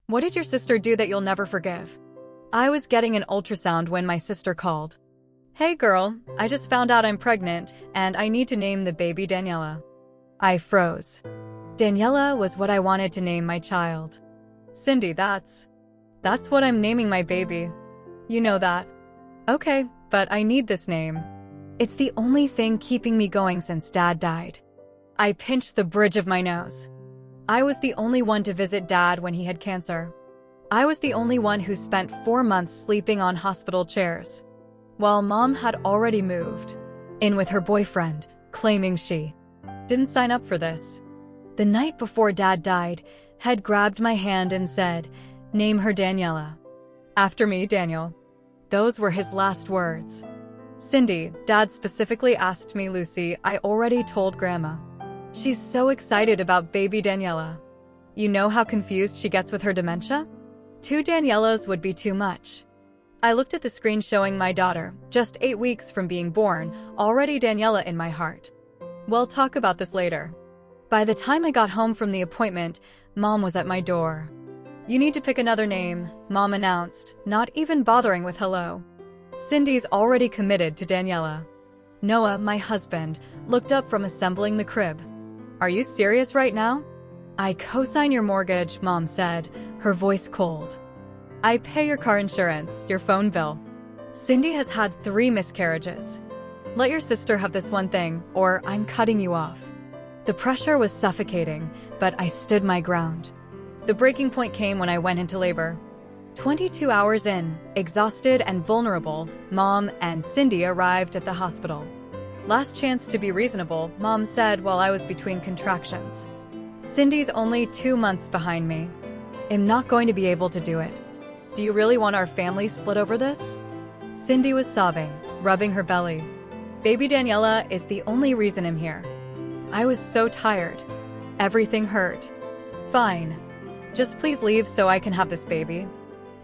What did your sister do that you'll never forgive? I was getting an ultrasound when my sister called. Hey girl, I just found out I'm pregnant, and I need to name the baby Daniela. I froze. Daniela was what I wanted to name my child. Cindy, that's what I'm naming my baby. You know that. Okay, but I need this name. It's the only thing keeping me going since Dad died. I pinched the bridge of my nose. I was the only one to visit Dad when he had cancer. I was the only one who spent 4 months sleeping on hospital chairs, while Mom had already moved in with her boyfriend, claiming she didn't sign up for this. The night before Dad died, Head grabbed my hand and said, "Name her Daniela. After me, Daniel." Those were his last words. Cindy, Dad specifically asked me, Lucy, I already told Grandma. She's so excited about baby Daniela. You know how confused she gets with her dementia? 2 Danielas would be too much. I looked at the screen showing my daughter, just 8 weeks from being born, already Daniela in my heart. We'll talk about this later. By the time I got home from the appointment, Mom was at my door. You need to pick another name, Mom announced, not even bothering with hello. Cindy's already committed to Daniela. Noah, my husband, looked up from assembling the crib. Are you serious right now? I co-sign your mortgage, Mom said, her voice cold. I pay your car insurance, your phone bill. Cindy has had 3 miscarriages. Let your sister have this one thing, or I'm cutting you off. The pressure was suffocating, but I stood my ground. The breaking point came when I went into labor. 22 hours in, exhausted and vulnerable, Mom and Cindy arrived at the hospital. Last chance to be reasonable, Mom said while I was between contractions. Cindy's only 2 months behind me. I'm not going to be able to do it. Do you really want our family split over this? Cindy was sobbing, rubbing her belly. Baby Daniela is the only reason I'm here. I was so tired. Everything hurt. Fine. Just please leave so I can have this baby.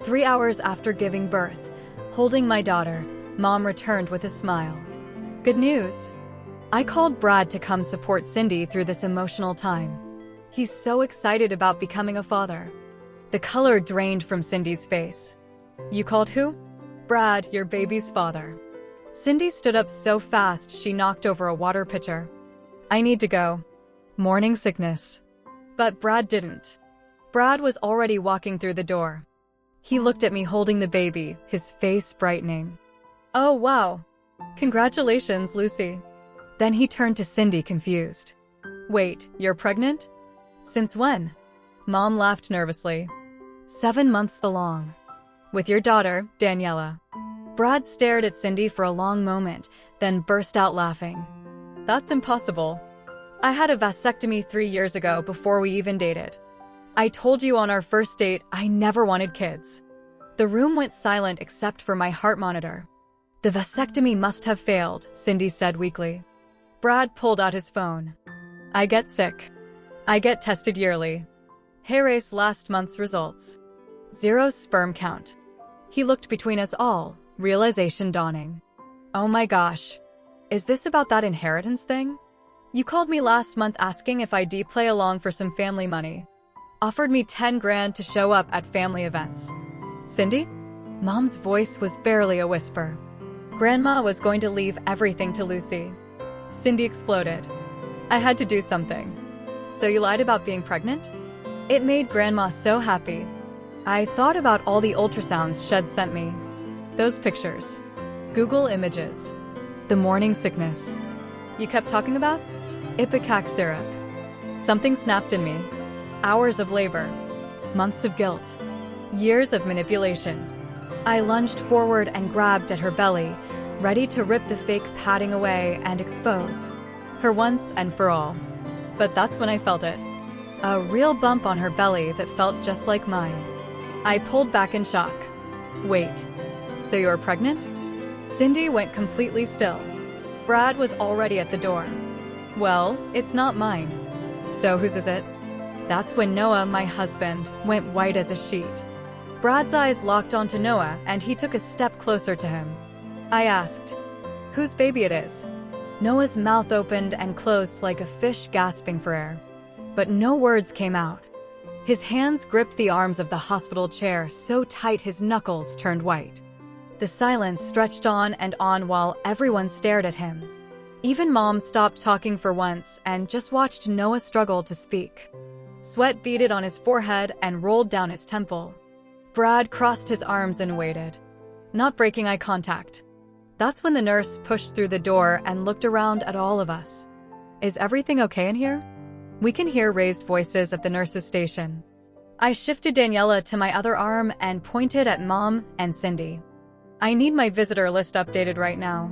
3 hours after giving birth, holding my daughter, Mom returned with a smile. Good news. I called Brad to come support Cindy through this emotional time. He's so excited about becoming a father. The color drained from Cindy's face. You called who? Brad, your baby's father. Cindy stood up so fast she knocked over a water pitcher. I need to go. Morning sickness. But Brad didn't. Brad was already walking through the door. He looked at me holding the baby, his face brightening. Oh, wow. Congratulations, Lucy. Then he turned to Cindy, confused. Wait, you're pregnant? Since when? Mom laughed nervously. 7 months along. With your daughter, Daniela. Brad stared at Cindy for a long moment, then burst out laughing. That's impossible. I had a vasectomy 3 years ago before we even dated. I told you on our first date I never wanted kids. The room went silent except for my heart monitor. The vasectomy must have failed, Cindy said weakly. Brad pulled out his phone. I get sick. I get tested yearly. Harris last month's results. 0 sperm count. He looked between us all, realization dawning. Oh my gosh. Is this about that inheritance thing? You called me last month asking if I'd play along for some family money. Offered me 10 grand to show up at family events. Cindy? Mom's voice was barely a whisper. Grandma was going to leave everything to Lucy. Cindy exploded. I had to do something. So you lied about being pregnant? It made Grandma so happy. I thought about all the ultrasounds Shed sent me. Those pictures. Google Images. The morning sickness. You kept talking about? Ipecac syrup. Something snapped in me. Hours of labor. Months of guilt. Years of manipulation. I lunged forward and grabbed at her belly, ready to rip the fake padding away and expose her once and for all. But that's when I felt it. A real bump on her belly that felt just like mine. I pulled back in shock. Wait, so you're pregnant? Cindy went completely still. Brad was already at the door. Well, it's not mine. So whose is it? That's when Noah, my husband, went white as a sheet. Brad's eyes locked onto Noah and he took a step closer to him. I asked, whose baby it is? Noah's mouth opened and closed like a fish gasping for air. But no words came out. His hands gripped the arms of the hospital chair so tight his knuckles turned white. The silence stretched on and on while everyone stared at him. Even Mom stopped talking for once and just watched Noah struggle to speak. Sweat beaded on his forehead and rolled down his temple. Brad crossed his arms and waited, not breaking eye contact. That's when the nurse pushed through the door and looked around at all of us. "Is everything okay in here?" We can hear raised voices at the nurse's station. I shifted Daniela to my other arm and pointed at Mom and Cindy. "I need my visitor list updated right now.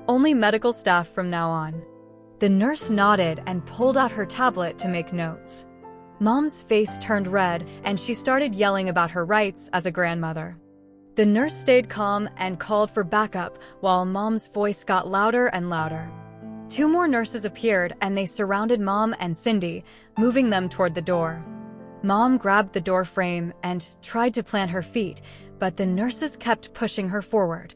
Only medical staff from now on." The nurse nodded and pulled out her tablet to make notes. Mom's face turned red and she started yelling about her rights as a grandmother. The nurse stayed calm and called for backup while Mom's voice got louder and louder. 2 more nurses appeared and they surrounded Mom and Cindy, moving them toward the door. Mom grabbed the door frame and tried to plant her feet, but the nurses kept pushing her forward.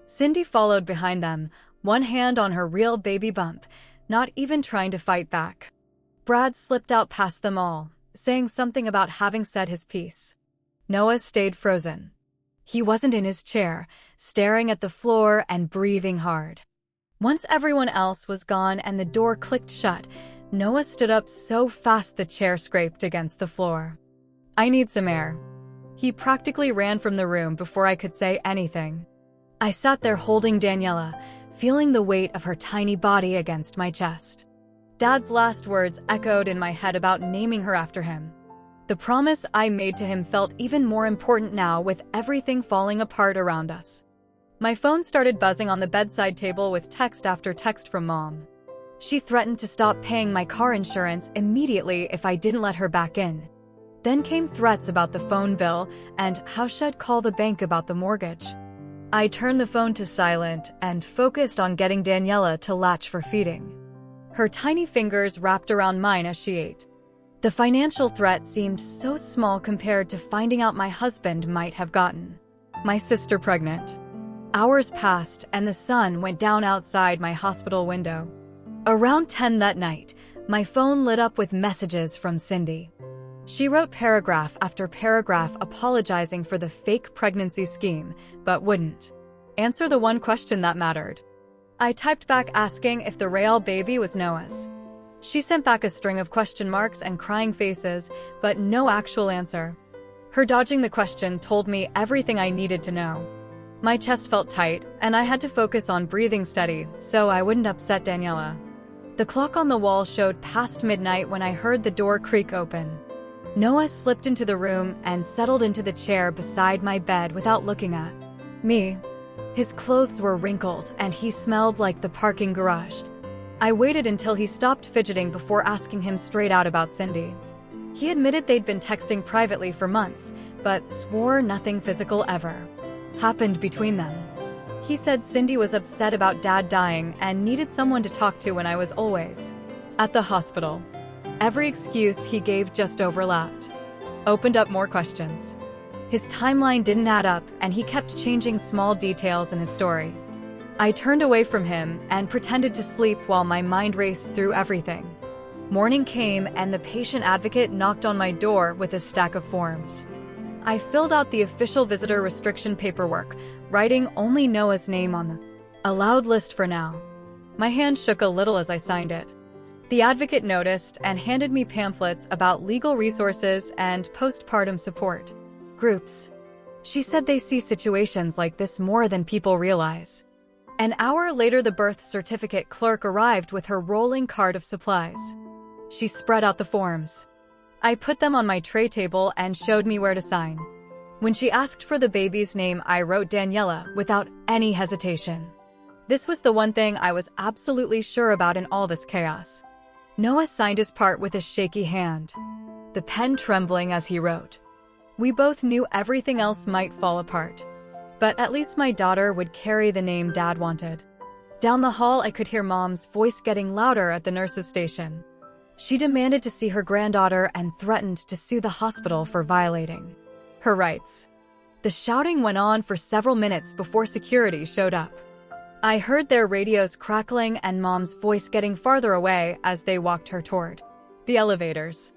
Cindy followed behind them, one hand on her real baby bump, not even trying to fight back. Brad slipped out past them all, saying something about having said his piece. Noah stayed frozen. He wasn't in his chair, staring at the floor and breathing hard. Once everyone else was gone and the door clicked shut, Noah stood up so fast the chair scraped against the floor. "I need some air." He practically ran from the room before I could say anything. I sat there holding Daniela, feeling the weight of her tiny body against my chest. Dad's last words echoed in my head about naming her after him. The promise I made to him felt even more important now with everything falling apart around us. My phone started buzzing on the bedside table with text after text from Mom. She threatened to stop paying my car insurance immediately if I didn't let her back in. Then came threats about the phone bill and how she'd call the bank about the mortgage. I turned the phone to silent and focused on getting Daniela to latch for feeding. Her tiny fingers wrapped around mine as she ate. The financial threat seemed so small compared to finding out my husband might have gotten my sister pregnant. Hours passed and the sun went down outside my hospital window. Around 10 that night, my phone lit up with messages from Cindy. She wrote paragraph after paragraph apologizing for the fake pregnancy scheme, but wouldn't answer the one question that mattered. I typed back asking if the real baby was Noah's. She sent back a string of question marks and crying faces, but no actual answer. Her dodging the question told me everything I needed to know. My chest felt tight, and I had to focus on breathing steady so I wouldn't upset Daniela. The clock on the wall showed past midnight when I heard the door creak open. Noah slipped into the room and settled into the chair beside my bed without looking at me. His clothes were wrinkled and he smelled like the parking garage. I waited until he stopped fidgeting before asking him straight out about Cindy. He admitted they'd been texting privately for months, but swore nothing physical ever happened between them. He said Cindy was upset about Dad dying and needed someone to talk to when I was always at the hospital. Every excuse he gave just overlapped. Opened up more questions. His timeline didn't add up and he kept changing small details in his story. I turned away from him and pretended to sleep while my mind raced through everything. Morning came and the patient advocate knocked on my door with a stack of forms. I filled out the official visitor restriction paperwork, writing only Noah's name on the allowed list for now. My hand shook a little as I signed it. The advocate noticed and handed me pamphlets about legal resources and postpartum support groups. She said they see situations like this more than people realize. An hour later, the birth certificate clerk arrived with her rolling cart of supplies. She spread out the forms. I put them on my tray table and showed me where to sign. When she asked for the baby's name, I wrote Daniela without any hesitation. This was the one thing I was absolutely sure about in all this chaos. Noah signed his part with a shaky hand, the pen trembling as he wrote. We both knew everything else might fall apart, but at least my daughter would carry the name Dad wanted. Down the hall, I could hear Mom's voice getting louder at the nurse's station. She demanded to see her granddaughter and threatened to sue the hospital for violating her rights. The shouting went on for several minutes before security showed up. I heard their radios crackling and Mom's voice getting farther away as they walked her toward the elevators.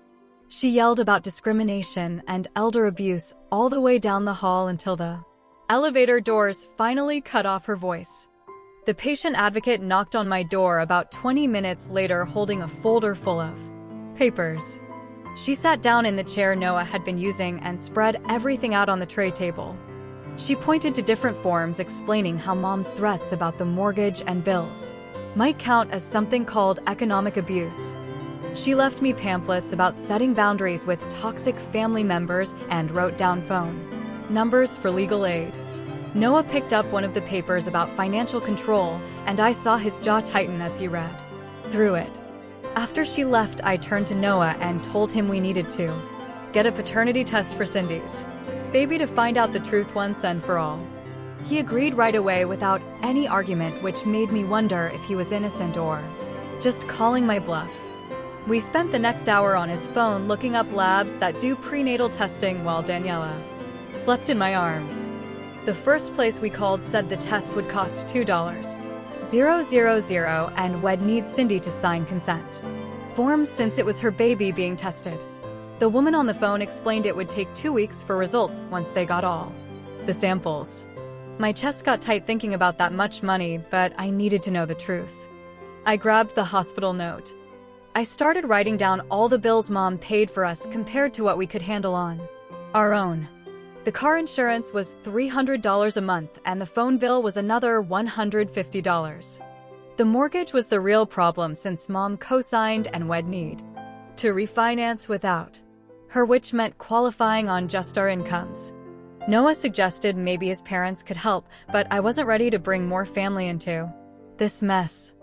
She yelled about discrimination and elder abuse all the way down the hall until the elevator doors finally cut off her voice. The patient advocate knocked on my door about 20 minutes later holding a folder full of papers. She sat down in the chair Noah had been using and spread everything out on the tray table. She pointed to different forms explaining how Mom's threats about the mortgage and bills might count as something called economic abuse. She left me pamphlets about setting boundaries with toxic family members and wrote down phone numbers for legal aid. Noah picked up one of the papers about financial control, and I saw his jaw tighten as he read through it. After she left, I turned to Noah and told him we needed to get a paternity test for Cindy's baby to find out the truth once and for all. He agreed right away without any argument, which made me wonder if he was innocent or just calling my bluff. We spent the next hour on his phone looking up labs that do prenatal testing while Daniela slept in my arms. The first place we called said the test would cost $2,000 and would need Cindy to sign consent forms since it was her baby being tested. The woman on the phone explained it would take 2 weeks for results once they got all the samples. My chest got tight thinking about that much money, but I needed to know the truth. I grabbed the hospital note. I started writing down all the bills Mom paid for us compared to what we could handle on our own. The car insurance was $300 a month and the phone bill was another $150. The mortgage was the real problem since Mom co-signed and would need to refinance without her, which meant qualifying on just our incomes. Noah suggested maybe his parents could help, but I wasn't ready to bring more family into this mess.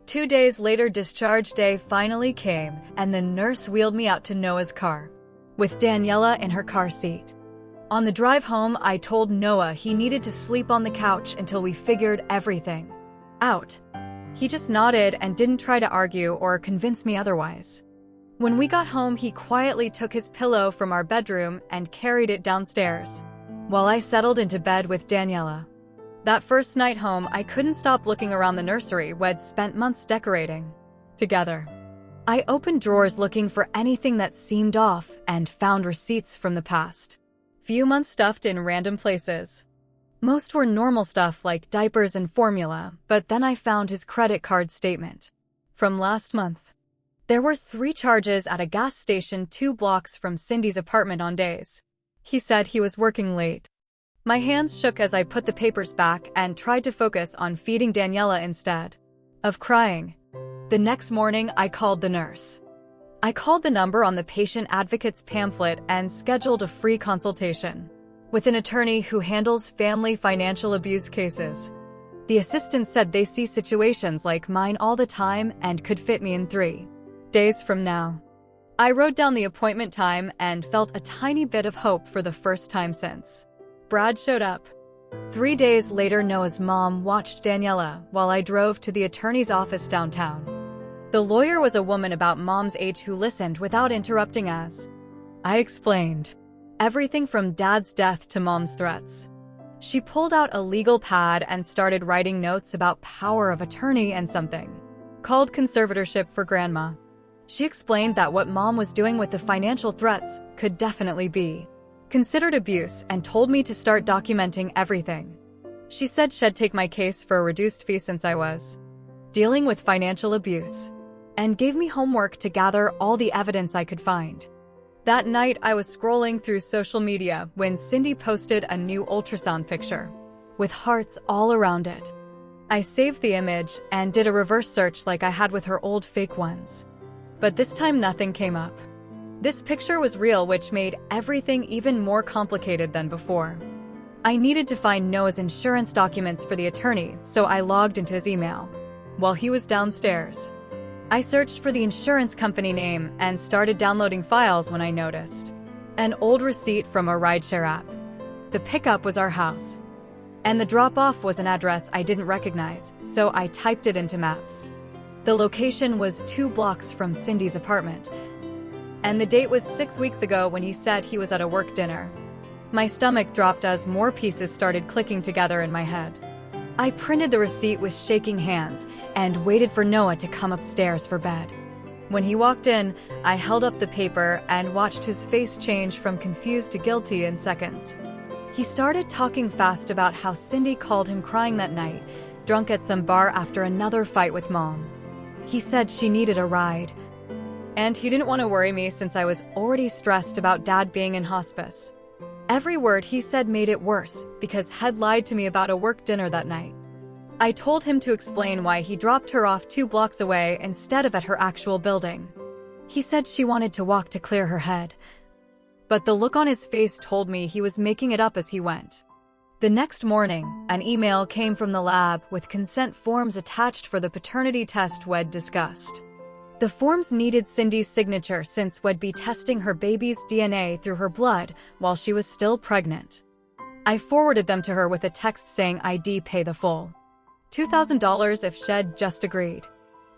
2 days later, discharge day finally came, and the nurse wheeled me out to Noah's car, with Daniela in her car seat. On the drive home, I told Noah he needed to sleep on the couch until we figured everything out. He just nodded and didn't try to argue or convince me otherwise. When we got home, he quietly took his pillow from our bedroom and carried it downstairs, while I settled into bed with Daniela. That first night home, I couldn't stop looking around the nursery we'd spent months decorating together. I opened drawers looking for anything that seemed off and found receipts from the past few months stuffed in random places. Most were normal stuff like diapers and formula, but then I found his credit card statement from last month. There were 3 charges at a gas station 2 blocks from Cindy's apartment on days he said he was working late. My hands shook as I put the papers back and tried to focus on feeding Daniela instead of crying. The next morning, I called the nurse. I called the number on the patient advocate's pamphlet and scheduled a free consultation with an attorney who handles family financial abuse cases. The assistant said they see situations like mine all the time and could fit me in 3 days from now. I wrote down the appointment time and felt a tiny bit of hope for the first time since Brad showed up. 3 days later, Noah's mom watched Daniela while I drove to the attorney's office downtown. The lawyer was a woman about Mom's age who listened without interrupting as I explained everything from Dad's death to Mom's threats. She pulled out a legal pad and started writing notes about power of attorney and something called conservatorship for Grandma. She explained that what Mom was doing with the financial threats could definitely be considered abuse and told me to start documenting everything. She said she'd take my case for a reduced fee since I was dealing with financial abuse, and gave me homework to gather all the evidence I could find. That night, I was scrolling through social media when Cindy posted a new ultrasound picture with hearts all around it. I saved the image and did a reverse search like I had with her old fake ones. But this time nothing came up. This picture was real, which made everything even more complicated than before. I needed to find Noah's insurance documents for the attorney, so I logged into his email while he was downstairs. I searched for the insurance company name and started downloading files when I noticed an old receipt from a rideshare app. The pickup was our house, and the drop-off was an address I didn't recognize, so I typed it into Maps. The location was 2 blocks from Cindy's apartment, and the date was 6 weeks ago when he said he was at a work dinner. My stomach dropped as more pieces started clicking together in my head. I printed the receipt with shaking hands and waited for Noah to come upstairs for bed. When he walked in, I held up the paper and watched his face change from confused to guilty in seconds. He started talking fast about how Cindy called him crying that night, drunk at some bar after another fight with Mom. He said she needed a ride, and he didn't want to worry me since I was already stressed about Dad being in hospice. Every word he said made it worse because Head lied to me about a work dinner that night. I told him to explain why he dropped her off 2 blocks away instead of at her actual building. He said she wanted to walk to clear her head, but the look on his face told me he was making it up as he went. The next morning, an email came from the lab with consent forms attached for the paternity test we'd discussed. The forms needed Cindy's signature since we'd be testing her baby's DNA through her blood while she was still pregnant. I forwarded them to her with a text saying I'd pay the full $2,000 if she'd just agreed.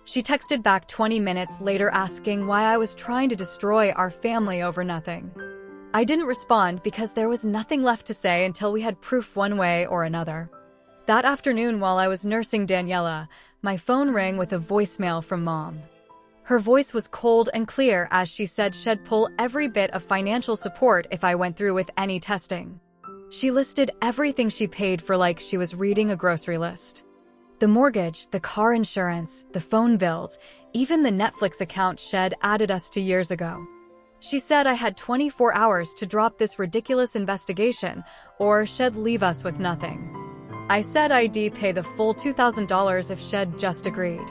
She texted back 20 minutes later asking why I was trying to destroy our family over nothing. I didn't respond because there was nothing left to say until we had proof one way or another. That afternoon while I was nursing Daniela, my phone rang with a voicemail from Mom. Her voice was cold and clear as she said she'd pull every bit of financial support if I went through with any testing. She listed everything she paid for like she was reading a grocery list. The mortgage, the car insurance, the phone bills, even the Netflix account she'd added us to years ago. She said I had 24 hours to drop this ridiculous investigation or she'd leave us with nothing. I said I'd pay the full $2,000 if she'd just agreed.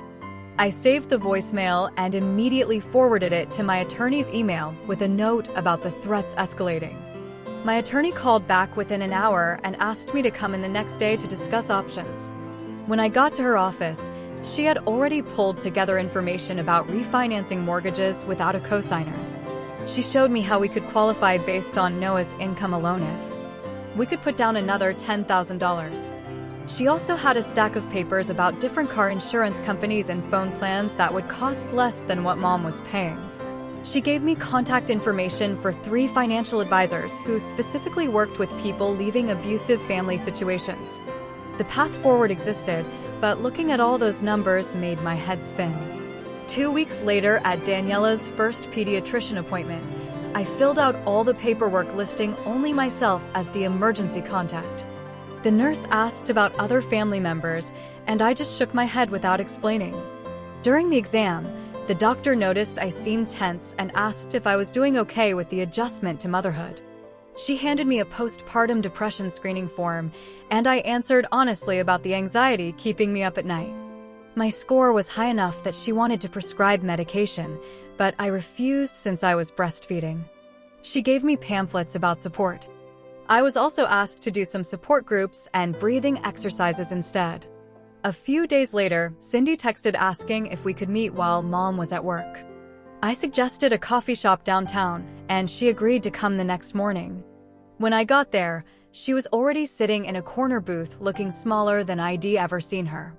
I saved the voicemail and immediately forwarded it to my attorney's email with a note about the threats escalating. My attorney called back within an hour and asked me to come in the next day to discuss options. When I got to her office, she had already pulled together information about refinancing mortgages without a cosigner. She showed me how we could qualify based on Noah's income alone if we could put down another $10,000. She also had a stack of papers about different car insurance companies and phone plans that would cost less than what Mom was paying. She gave me contact information for 3 financial advisors who specifically worked with people leaving abusive family situations. The path forward existed, but looking at all those numbers made my head spin. 2 weeks later, at Daniela's first pediatrician appointment, I filled out all the paperwork listing only myself as the emergency contact. The nurse asked about other family members, and I just shook my head without explaining. During the exam, the doctor noticed I seemed tense and asked if I was doing okay with the adjustment to motherhood. She handed me a postpartum depression screening form, and I answered honestly about the anxiety keeping me up at night. My score was high enough that she wanted to prescribe medication, but I refused since I was breastfeeding. She gave me pamphlets about support. I was also asked to do some support groups and breathing exercises instead. A few days later, Cindy texted asking if we could meet while Mom was at work. I suggested a coffee shop downtown, and she agreed to come the next morning. When I got there, she was already sitting in a corner booth looking smaller than I'd ever seen her.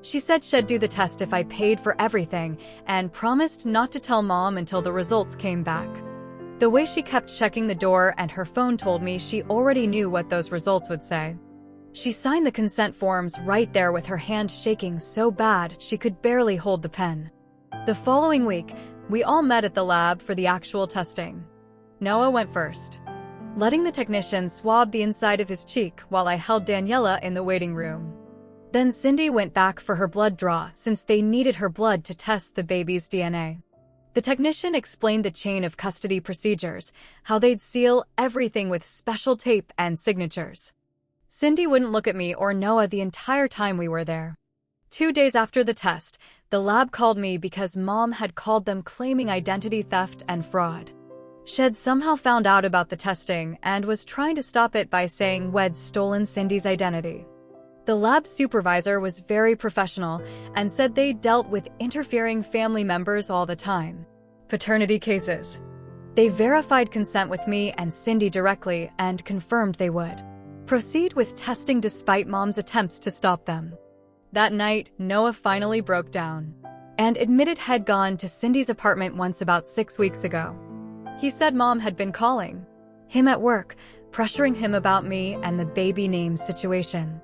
She said she'd do the test if I paid for everything and promised not to tell Mom until the results came back. The way she kept checking the door and her phone told me she already knew what those results would say. She signed the consent forms right there with her hand shaking so bad she could barely hold the pen. The following week, we all met at the lab for the actual testing. Noah went first, letting the technician swab the inside of his cheek while I held Daniela in the waiting room. Then Cindy went back for her blood draw since they needed her blood to test the baby's DNA. The technician explained the chain of custody procedures, how they'd seal everything with special tape and signatures. Cindy wouldn't look at me or Noah the entire time we were there. 2 days after the test, the lab called me because Mom had called them claiming identity theft and fraud. She'd somehow found out about the testing and was trying to stop it by saying we'd stolen Cindy's identity. The lab supervisor was very professional and said they dealt with interfering family members all the time. Paternity cases. They verified consent with me and Cindy directly and confirmed they would proceed with testing despite Mom's attempts to stop them. That night, Noah finally broke down and admitted he'd gone to Cindy's apartment once about 6 weeks ago. He said Mom had been calling him at work, pressuring him about me and the baby name situation.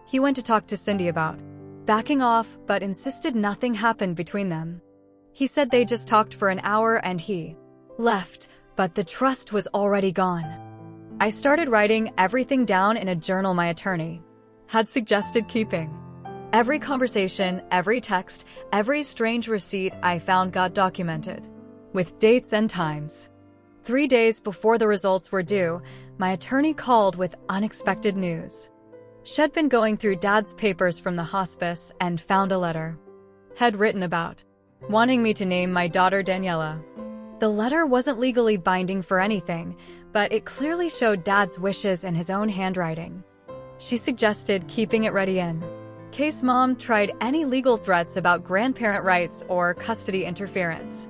He went to talk to Cindy about backing off, but insisted nothing happened between them. He said they just talked for an hour and he left, but the trust was already gone. I started writing everything down in a journal my attorney had suggested keeping. Every conversation, every text, every strange receipt I found got documented, with dates and times. 3 days before the results were due, my attorney called with unexpected news. She'd been going through Dad's papers from the hospice and found a letter he'd written about wanting me to name my daughter Daniela. The letter wasn't legally binding for anything, but it clearly showed Dad's wishes in his own handwriting. She suggested keeping it ready in case Mom tried any legal threats about grandparent rights or custody interference.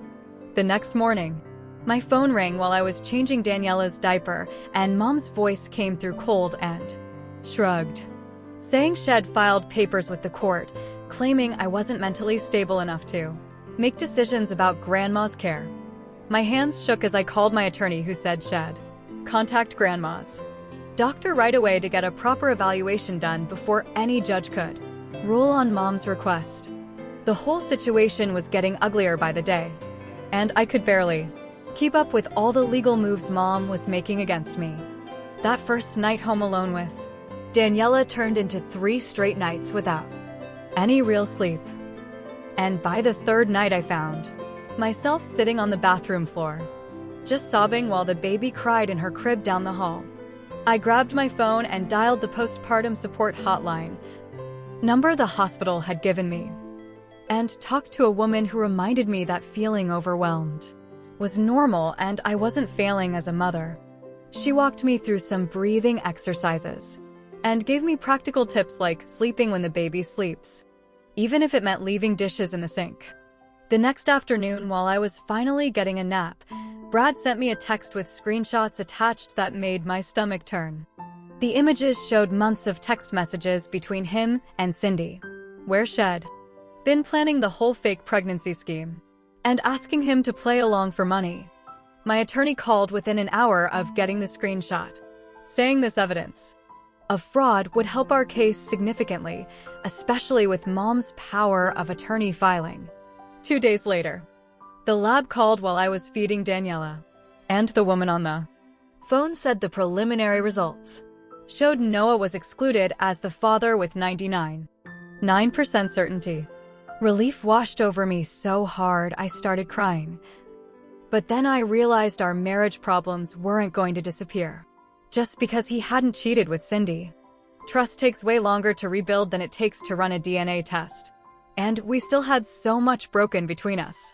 The next morning, my phone rang while I was changing Daniela's diaper, and Mom's voice came through cold and shrugged, saying she'd filed papers with the court, claiming I wasn't mentally stable enough to make decisions about Grandma's care. My hands shook as I called my attorney, who said she'd contact Grandma's doctor right away to get a proper evaluation done before any judge could rule on Mom's request. The whole situation was getting uglier by the day, and I could barely keep up with all the legal moves Mom was making against me. That first night home alone with Daniela turned into 3 straight nights without any real sleep. And by the 3rd night I found myself sitting on the bathroom floor, just sobbing while the baby cried in her crib down the hall. I grabbed my phone and dialed the postpartum support hotline number the hospital had given me, and talked to a woman who reminded me that feeling overwhelmed was normal and I wasn't failing as a mother. She walked me through some breathing exercises and gave me practical tips like sleeping when the baby sleeps, even if it meant leaving dishes in the sink. The next afternoon, while I was finally getting a nap, Brad sent me a text with screenshots attached that made my stomach turn. The images showed months of text messages between him and Cindy, where she'd been planning the whole fake pregnancy scheme and asking him to play along for money. My attorney called within an hour of getting the screenshot, saying this evidence of fraud would help our case significantly, especially with Mom's power of attorney filing. 2 days later, the lab called while I was feeding Daniela, and the woman on the phone said the preliminary results showed Noah was excluded as the father with 99.9% certainty. Relief washed over me so hard I started crying. But then I realized our marriage problems weren't going to disappear just because he hadn't cheated with Cindy. Trust takes way longer to rebuild than it takes to run a DNA test, and we still had so much broken between us.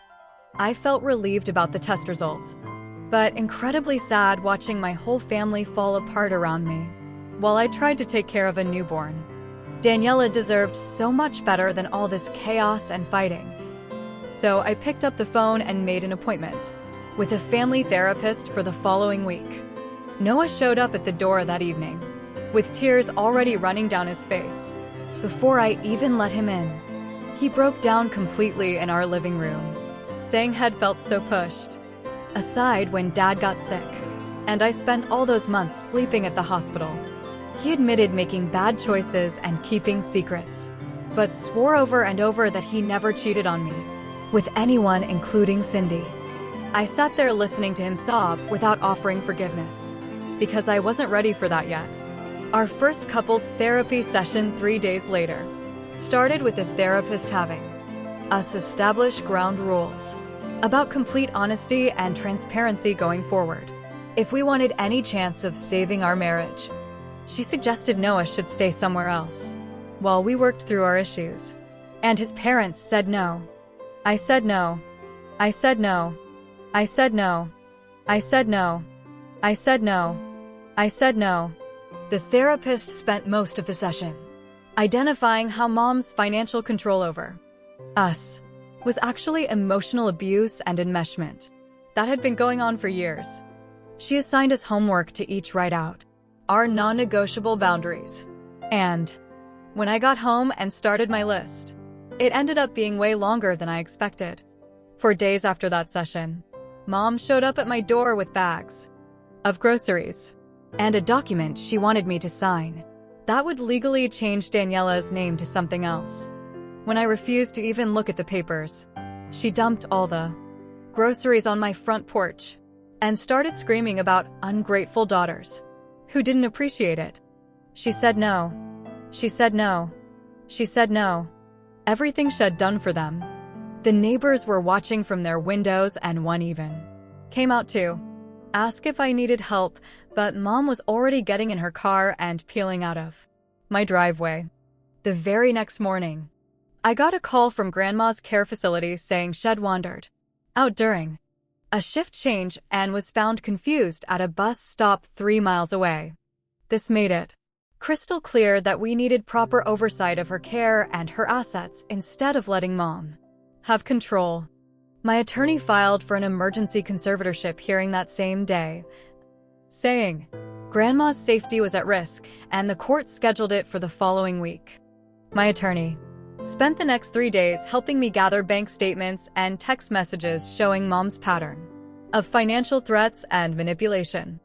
I felt relieved about the test results, but incredibly sad watching my whole family fall apart around me while I tried to take care of a newborn. Daniela deserved so much better than all this chaos and fighting. So I picked up the phone and made an appointment with a family therapist for the following week. Noah showed up at the door that evening, with tears already running down his face. Before I even let him in, he broke down completely in our living room, saying he'd felt so pushed aside when Dad got sick, and I spent all those months sleeping at the hospital. He admitted making bad choices and keeping secrets, but swore over and over that he never cheated on me with anyone, including Cindy. I sat there listening to him sob without offering forgiveness, because I wasn't ready for that yet. Our first couples therapy session 3 days later started with the therapist having us establish ground rules about complete honesty and transparency going forward. If we wanted any chance of saving our marriage, she suggested Noah should stay somewhere else while we worked through our issues. And his parents said no. I said no. I said no. I said no. I said no. I said no. I said no. The therapist spent most of the session identifying how Mom's financial control over us was actually emotional abuse and enmeshment that had been going on for years. She assigned us homework to each write out our non-negotiable boundaries. And when I got home and started my list, it ended up being way longer than I expected. For days after that session, Mom showed up at my door with bags of groceries and a document she wanted me to sign that would legally change Daniela's name to something else. When I refused to even look at the papers, She dumped all the groceries on my front porch and started screaming about ungrateful daughters who didn't appreciate it. She said no. She said no. She said no. Everything she'd done for them. The neighbors were watching from their windows, and one even came out to ask if I needed help, but Mom was already getting in her car and peeling out of my driveway. The very next morning, I got a call from Grandma's care facility saying she'd wandered out during a shift change and was found confused at a bus stop 3 miles away. This made it crystal clear that we needed proper oversight of her care and her assets instead of letting Mom have control. My attorney filed for an emergency conservatorship hearing that same day, saying Grandma's safety was at risk, and the court scheduled it for the following week. My attorney spent the next 3 days helping me gather bank statements and text messages showing Mom's pattern of financial threats and manipulation.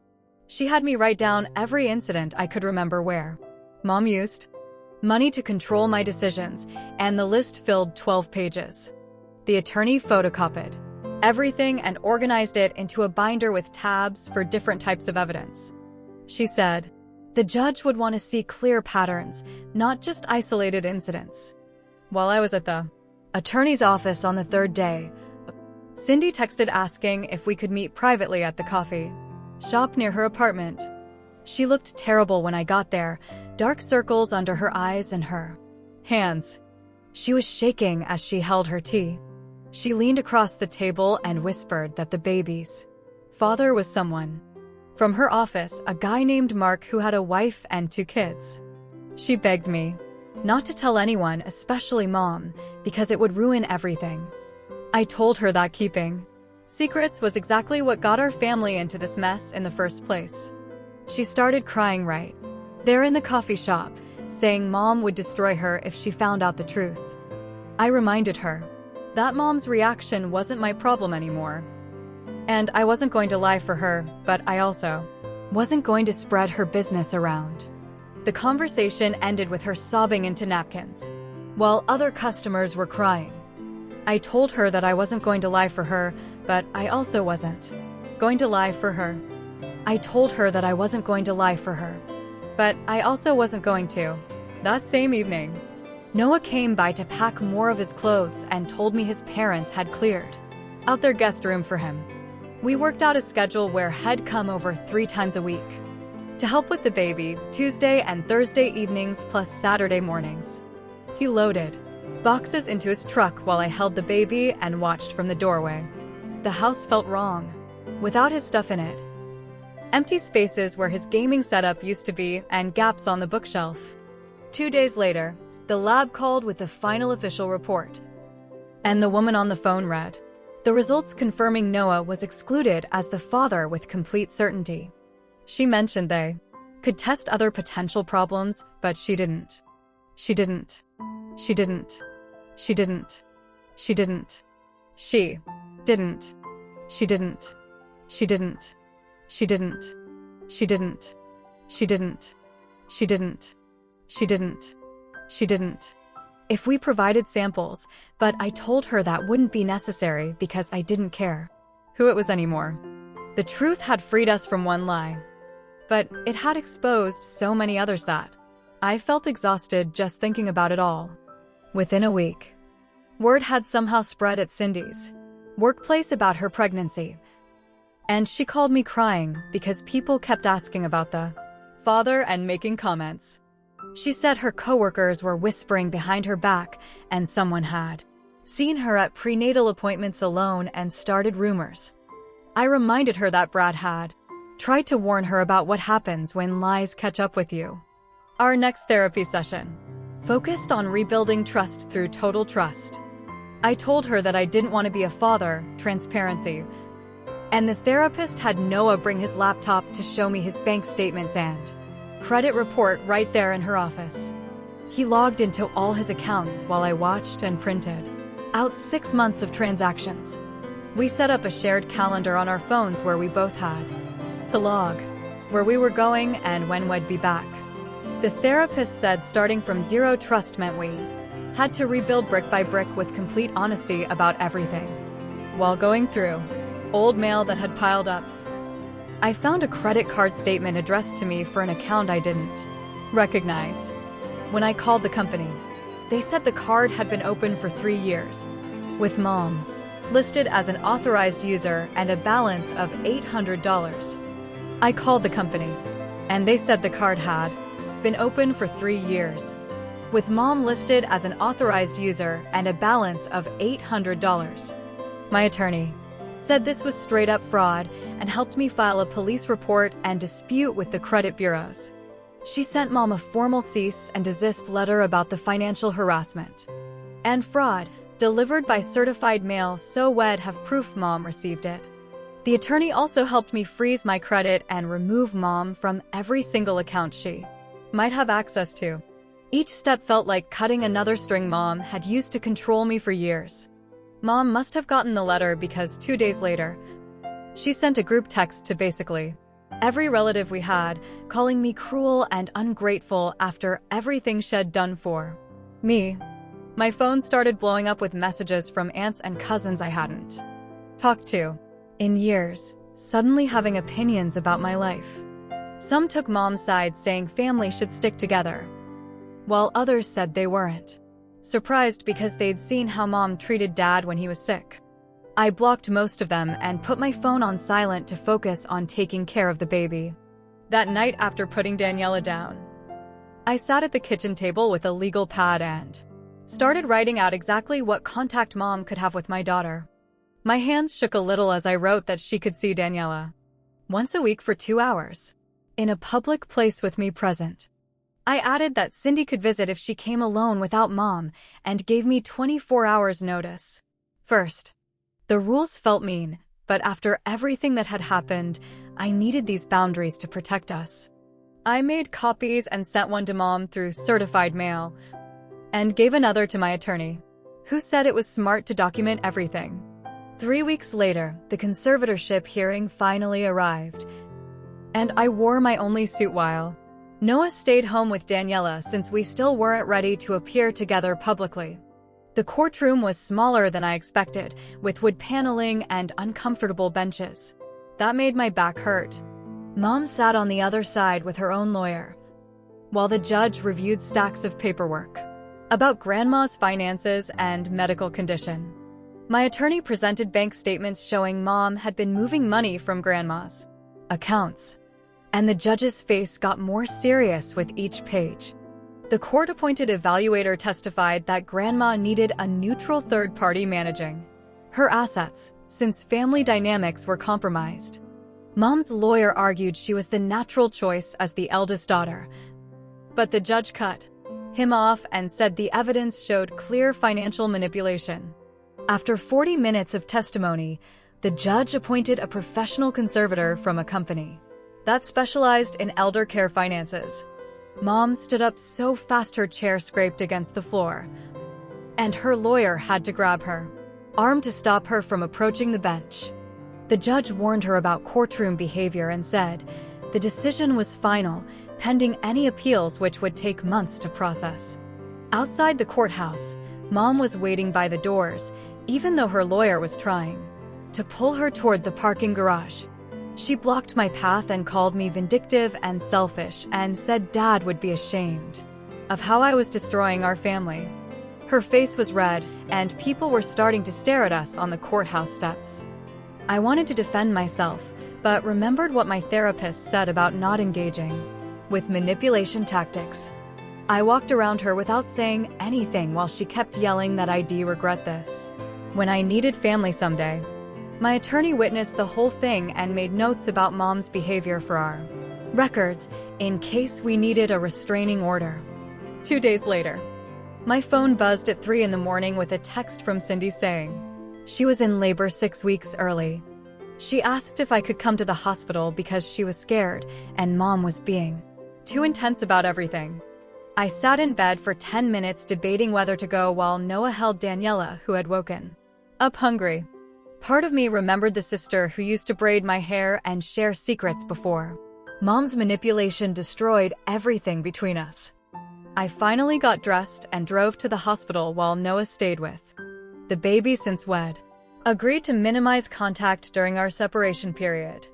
She had me write down every incident I could remember where Mom used money to control my decisions, and the list filled 12 pages. The attorney photocopied everything and organized it into a binder with tabs for different types of evidence. She said the judge would want to see clear patterns, not just isolated incidents. While I was at the attorney's office on the 3rd day, Cindy texted asking if we could meet privately at the coffee shop near her apartment. She looked terrible when I got there, dark circles under her eyes and her hands. She was shaking as she held her tea. She leaned across the table and whispered that the baby's father was someone from her office, a guy named Mark who had a wife and 2 kids. She begged me not to tell anyone, especially Mom, because it would ruin everything. I told her that keeping secrets was exactly what got our family into this mess in the first place. She started crying right there in the coffee shop, saying Mom would destroy her if she found out the truth. I reminded her that Mom's reaction wasn't my problem anymore, and I wasn't going to lie for her, but I also wasn't going to spread her business around. The conversation ended with her sobbing into napkins, while other customers were crying. I told her that I wasn't going to lie for her, but I also wasn't going to lie for her. I told her that I wasn't going to lie for her, but I also wasn't going to. That same evening, Noah came by to pack more of his clothes and told me his parents had cleared out their guest room for him. We worked out a schedule where he'd come over 3 times a week to help with the baby, Tuesday and Thursday evenings plus Saturday mornings. He loaded boxes into his truck while I held the baby and watched from the doorway. The house felt wrong without his stuff in it. Empty spaces where his gaming setup used to be and gaps on the bookshelf. 2 days later, the lab called with the final official report, and the woman on the phone read the results confirming Noah was excluded as the father with complete certainty. She mentioned they could test other potential problems, but she didn't. She didn't. She didn't. She didn't. She didn't. She didn't. She didn't. She didn't. She didn't. She didn't. She didn't. She didn't. She didn't. She didn't. If we provided samples, but I told her that wouldn't be necessary because I didn't care who it was anymore. The truth had freed us from one lie, but it had exposed so many others that I felt exhausted just thinking about it all. Within a week, word had somehow spread at Cindy's workplace about her pregnancy, and she called me crying because people kept asking about the father and making comments. She said her coworkers were whispering behind her back and someone had seen her at prenatal appointments alone and started rumors. I reminded her that Brad had tried to warn her about what happens when lies catch up with you. Our next therapy session focused on rebuilding trust through total trust. I told her that I didn't want to be a father, transparency, and the therapist had Noah bring his laptop to show me his bank statements and credit report right there in her office. He logged into all his accounts while I watched and printed out 6 months of transactions. We set up a shared calendar on our phones where we both had to log where we were going and when we'd be back. The therapist said starting from zero trust meant we Had to rebuild brick by brick with complete honesty about everything. While going through old mail that had piled up, I found a credit card statement addressed to me for an account I didn't recognize. When I called the company, they said the card had been open for 3 years, with Mom listed as an authorized user and a balance of $800. I called the company, and they said the card had been open for 3 years, with Mom listed as an authorized user and a balance of $800. My attorney said this was straight-up fraud and helped me file a police report and dispute with the credit bureaus. She sent Mom a formal cease and desist letter about the financial harassment and fraud, delivered by certified mail, so we'd have proof Mom received it. The attorney also helped me freeze my credit and remove Mom from every single account she might have access to. Each step felt like cutting another string Mom had used to control me for years. Mom must have gotten the letter because 2 days later, she sent a group text to basically every relative we had, calling me cruel and ungrateful after everything she'd done for me. My phone started blowing up with messages from aunts and cousins I hadn't talked to in years, suddenly having opinions about my life. Some took Mom's side, saying family should stick together, while others said they weren't. Surprised because they'd seen how Mom treated Dad when he was sick. I blocked most of them and put my phone on silent to focus on taking care of the baby. That night, after putting Daniela down, I sat at the kitchen table with a legal pad and started writing out exactly what contact Mom could have with my daughter. My hands shook a little as I wrote that she could see Daniela once a week for 2 hours, in a public place with me present. I added that Cindy could visit if she came alone without Mom, and gave me 24 hours notice. First, the rules felt mean, but after everything that had happened, I needed these boundaries to protect us. I made copies and sent one to Mom through certified mail, and gave another to my attorney, who said it was smart to document everything. 3 weeks later, the conservatorship hearing finally arrived, and I wore my only suit while Noah stayed home with Daniela since we still weren't ready to appear together publicly. The courtroom was smaller than I expected, with wood paneling and uncomfortable benches. That made my back hurt. Mom sat on the other side with her own lawyer, while the judge reviewed stacks of paperwork about Grandma's finances and medical condition. My attorney presented bank statements showing Mom had been moving money from Grandma's accounts, and the judge's face got more serious with each page. The court-appointed evaluator testified that Grandma needed a neutral third party managing her assets, since family dynamics were compromised. Mom's lawyer argued she was the natural choice as the eldest daughter, but the judge cut him off and said the evidence showed clear financial manipulation. After 40 minutes of testimony, the judge appointed a professional conservator from a company that specialized in elder care finances. Mom stood up so fast her chair scraped against the floor, and her lawyer had to grab her arm to stop her from approaching the bench. The judge warned her about courtroom behavior and said the decision was final, pending any appeals, which would take months to process. Outside the courthouse, Mom was waiting by the doors, even though her lawyer was trying to pull her toward the parking garage. She blocked my path and called me vindictive and selfish, and said Dad would be ashamed of how I was destroying our family. Her face was red, and people were starting to stare at us on the courthouse steps. I wanted to defend myself, but remembered what my therapist said about not engaging with manipulation tactics. I walked around her without saying anything while she kept yelling that I'd regret this when I needed family someday. My attorney witnessed the whole thing and made notes about Mom's behavior for our records, in case we needed a restraining order. 2 days later, my phone buzzed at 3 in the morning with a text from Cindy saying she was in labor 6 weeks early. She asked if I could come to the hospital because she was scared and Mom was being too intense about everything. I sat in bed for 10 minutes debating whether to go while Noah held Daniela, who had woken up hungry. Part of me remembered the sister who used to braid my hair and share secrets before Mom's manipulation destroyed everything between us. I finally got dressed and drove to the hospital while Noah stayed with. The baby, since wed, agreed to minimize contact during our separation period.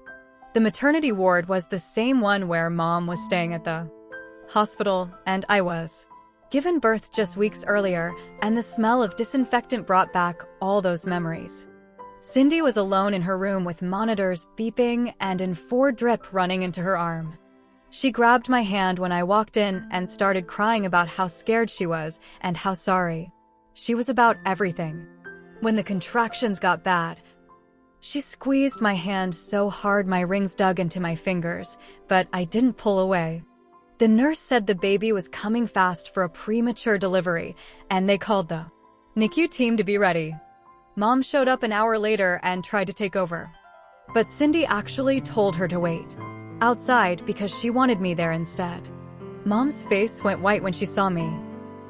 The maternity ward was the same one where Mom was staying at the hospital, and I was given birth just weeks earlier, and the smell of disinfectant brought back all those memories. Cindy was alone in her room with monitors beeping and an 4 drip running into her arm. She grabbed my hand when I walked in and started crying about how scared she was and how sorry she was about everything. When the contractions got bad, she squeezed my hand so hard my rings dug into my fingers, but I didn't pull away. The nurse said the baby was coming fast for a premature delivery, and they called the NICU team to be ready. Mom showed up an hour later and tried to take over, but Cindy actually told her to wait outside because she wanted me there instead. Mom's face went white when she saw me.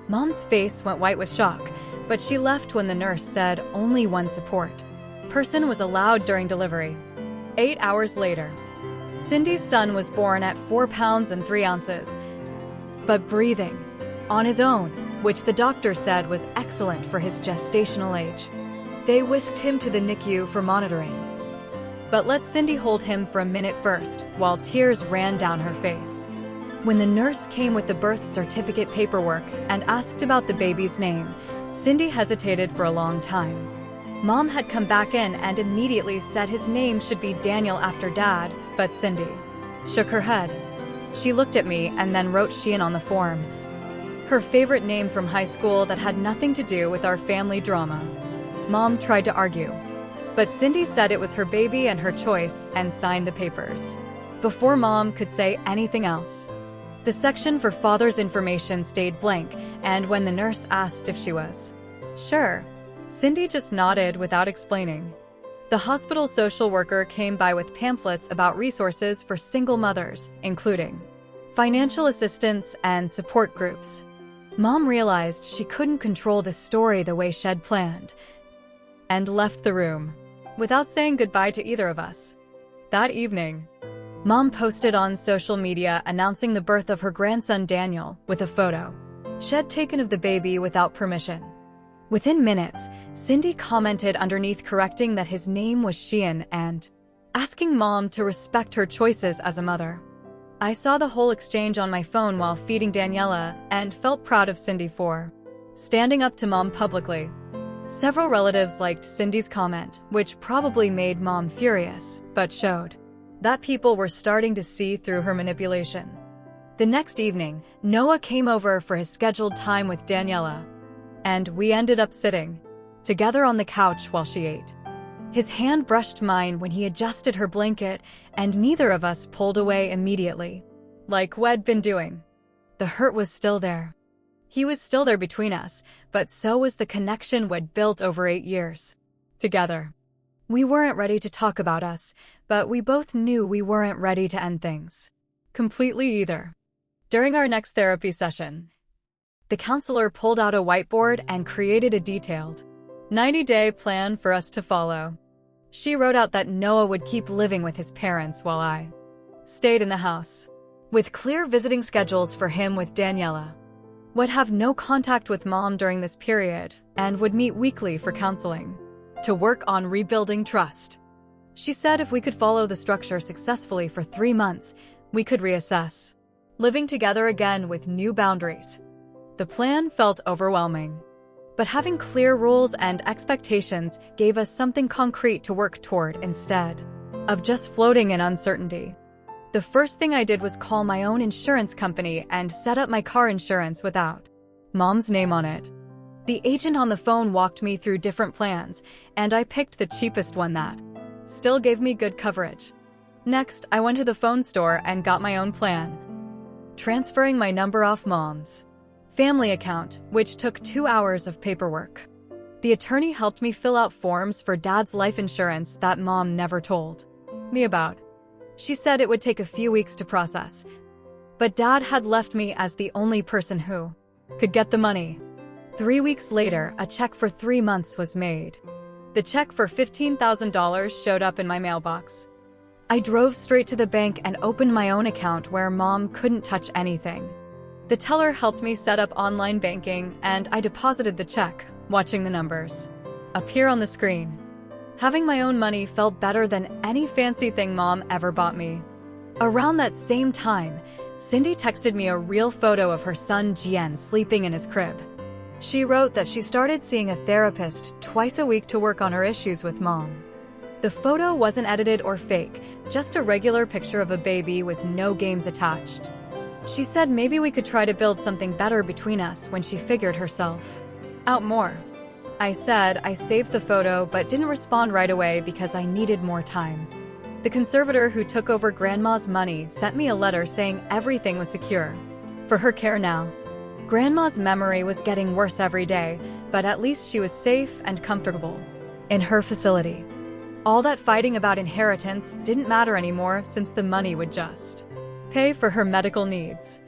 Mom's face went white with shock, but she left when the nurse said only one support person was allowed during delivery. 8 hours later, Cindy's son was born at 4 pounds and 3 ounces, but breathing on his own, which the doctor said was excellent for his gestational age. They whisked him to the NICU for monitoring, but let Cindy hold him for a minute first, while tears ran down her face. When the nurse came with the birth certificate paperwork and asked about the baby's name, Cindy hesitated for a long time. Mom had come back in and immediately said his name should be Daniel after Dad, but Cindy shook her head. She looked at me and then wrote Sheehan on the form, her favorite name from high school that had nothing to do with our family drama. Mom tried to argue, but Cindy said it was her baby and her choice and signed the papers before Mom could say anything else. The section for father's information stayed blank, and when the nurse asked if she was sure, Cindy just nodded without explaining. The hospital social worker came by with pamphlets about resources for single mothers, including financial assistance and support groups. Mom realized she couldn't control the story the way she'd planned and left the room without saying goodbye to either of us. That evening, Mom posted on social media announcing the birth of her grandson Daniel with a photo she'd taken of the baby without permission. Within minutes, Cindy commented underneath correcting that his name was Sheehan and asking Mom to respect her choices as a mother. I saw the whole exchange on my phone while feeding Daniela and felt proud of Cindy for standing up to Mom publicly. Several relatives liked Cindy's comment, which probably made Mom furious, but showed that people were starting to see through her manipulation. The next evening, Noah came over for his scheduled time with Daniela, and we ended up sitting together on the couch while she ate. His hand brushed mine when he adjusted her blanket, and neither of us pulled away immediately, like we'd been doing. The hurt was still there. He was still there between us, but so was the connection we'd built over 8 years together. We weren't ready to talk about us, but we both knew we weren't ready to end things completely either. During our next therapy session, the counselor pulled out a whiteboard and created a detailed 90-day plan for us to follow. She wrote out that Noah would keep living with his parents while I stayed in the house, with clear visiting schedules for him with Daniela, would have no contact with Mom during this period, and would meet weekly for counseling to work on rebuilding trust. She said if we could follow the structure successfully for 3 months, we could reassess living together again with new boundaries. The plan felt overwhelming, but having clear rules and expectations gave us something concrete to work toward instead of just floating in uncertainty. The first thing I did was call my own insurance company and set up my car insurance without Mom's name on it. The agent on the phone walked me through different plans, and I picked the cheapest one that still gave me good coverage. Next, I went to the phone store and got my own plan, transferring my number off Mom's family account, which took 2 hours of paperwork. The attorney helped me fill out forms for Dad's life insurance that Mom never told me about. She said it would take a few weeks to process, but Dad had left me as the only person who could get the money. 3 weeks later, a check for 3 months was made. The check for $15,000 showed up in my mailbox. I drove straight to the bank and opened my own account where Mom couldn't touch anything. The teller helped me set up online banking, and I deposited the check, watching the numbers appear on the screen. Having my own money felt better than any fancy thing Mom ever bought me. Around that same time, Cindy texted me a real photo of her son Jian sleeping in his crib. She wrote that she started seeing a therapist twice a week to work on her issues with Mom. The photo wasn't edited or fake, just a regular picture of a baby with no games attached. She said maybe we could try to build something better between us when she figured herself out more. I said I saved the photo but didn't respond right away because I needed more time. The conservator who took over Grandma's money sent me a letter saying everything was secure for her care now. Grandma's memory was getting worse every day, but at least she was safe and comfortable in her facility. All that fighting about inheritance didn't matter anymore since the money would just pay for her medical needs.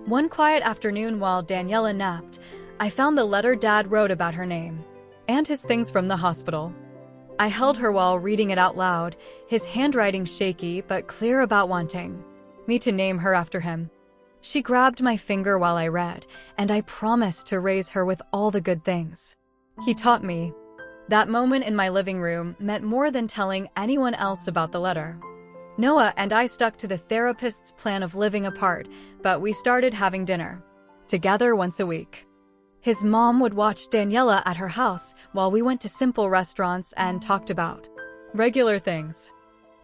One quiet afternoon while Daniela napped, I found the letter Dad wrote about her name and his things from the hospital. I held her while reading it out loud, his handwriting shaky but clear about wanting me to name her after him. She grabbed my finger while I read, and I promised to raise her with all the good things he taught me. That moment in my living room meant more than telling anyone else about the letter. Noah and I stuck to the therapist's plan of living apart, but we started having dinner together once a week. His mom would watch Daniela at her house while we went to simple restaurants and talked about regular things.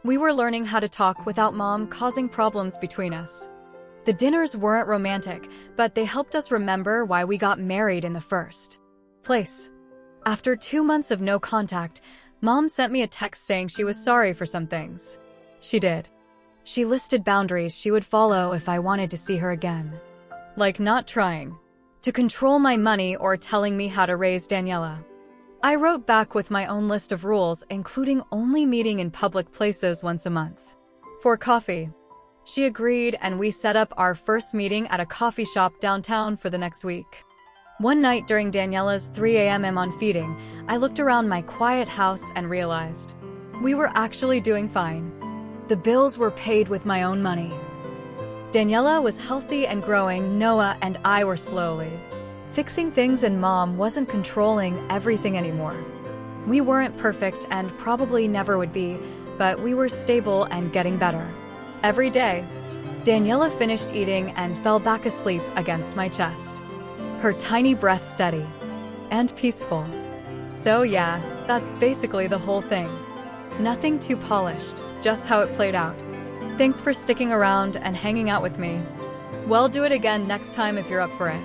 We were learning how to talk without Mom causing problems between us. The dinners weren't romantic, but they helped us remember why we got married in the first place. After 2 months of no contact, Mom sent me a text saying she was sorry for some things she did. She listed boundaries she would follow if I wanted to see her again, like not trying to control my money or telling me how to raise Daniela. I wrote back with my own list of rules, including only meeting in public places once a month for coffee. She agreed, and we set up our first meeting at a coffee shop downtown for the next week. One night during Daniela's 3 a.m. on feeding, I looked around my quiet house and realized we were actually doing fine. The bills were paid with my own money. Daniela was healthy and growing. Noah and I were slowly fixing things, and Mom wasn't controlling everything anymore. We weren't perfect and probably never would be, but we were stable and getting better every day. Daniela finished eating and fell back asleep against my chest, her tiny breath steady and peaceful. So yeah, that's basically the whole thing. Nothing too polished, just how it played out. Thanks for sticking around and hanging out with me. We'll do it again next time if you're up for it.